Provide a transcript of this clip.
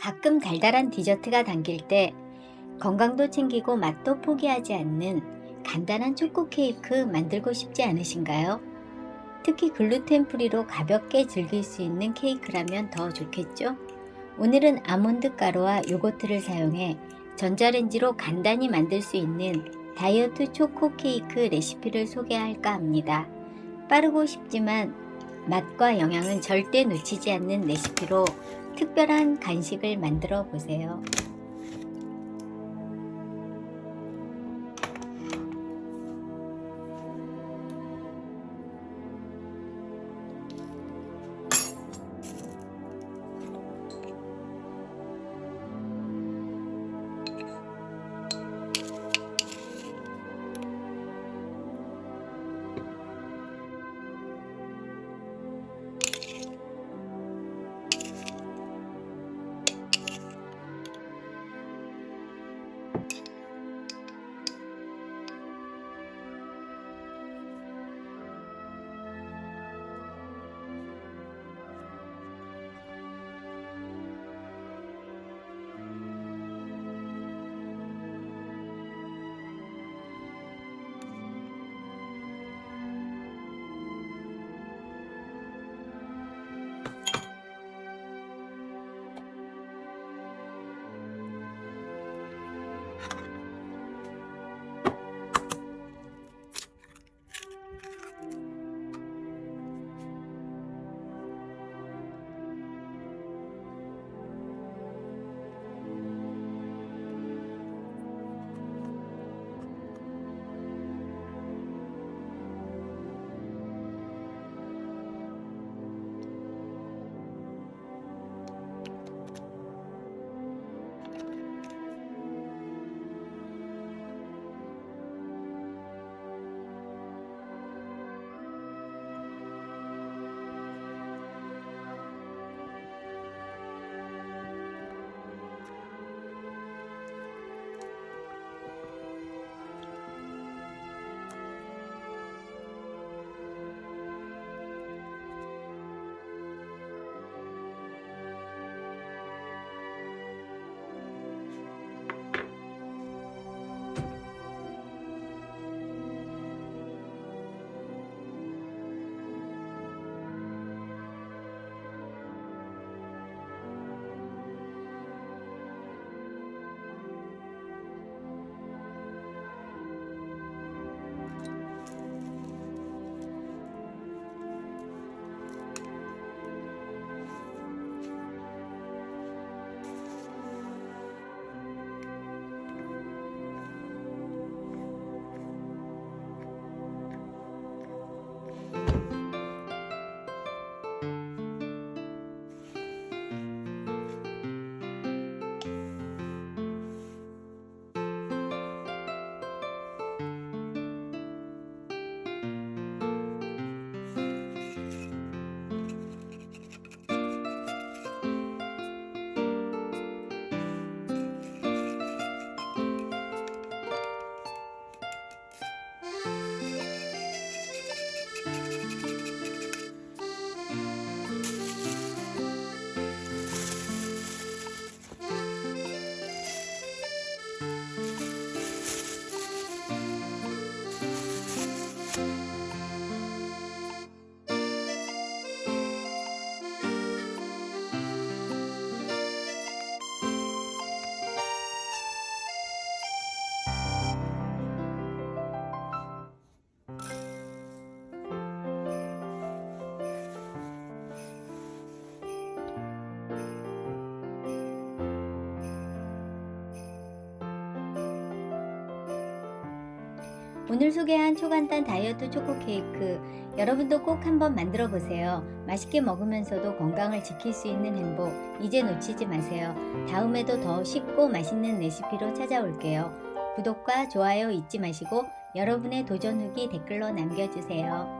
가끔 달달한 디저트가 당길 때 건강도 챙기고 맛도 포기하지 않는 간단한 초코 케이크 만들고 싶지 않으신가요? 특히 글루텐 프리로 가볍게 즐길 수 있는 케이크라면 더 좋겠죠? 오늘은 아몬드 가루와 요거트를 사용해 전자레인지로 간단히 만들 수 있는 다이어트 초코 케이크 레시피를 소개할까 합니다. 빠르고 쉽지만 맛과 영양은 절대 놓치지 않는 레시피로 특별한 간식을 만들어 보세요. 오늘 소개한 초간단 다이어트 초코 케이크 여러분도 꼭 한번 만들어 보세요. 맛있게 먹으면서도 건강을 지킬 수 있는 행복 이제 놓치지 마세요. 다음에도 더 쉽고 맛있는 레시피로 찾아올게요. 구독과 좋아요 잊지 마시고 여러분의 도전 후기 댓글로 남겨주세요.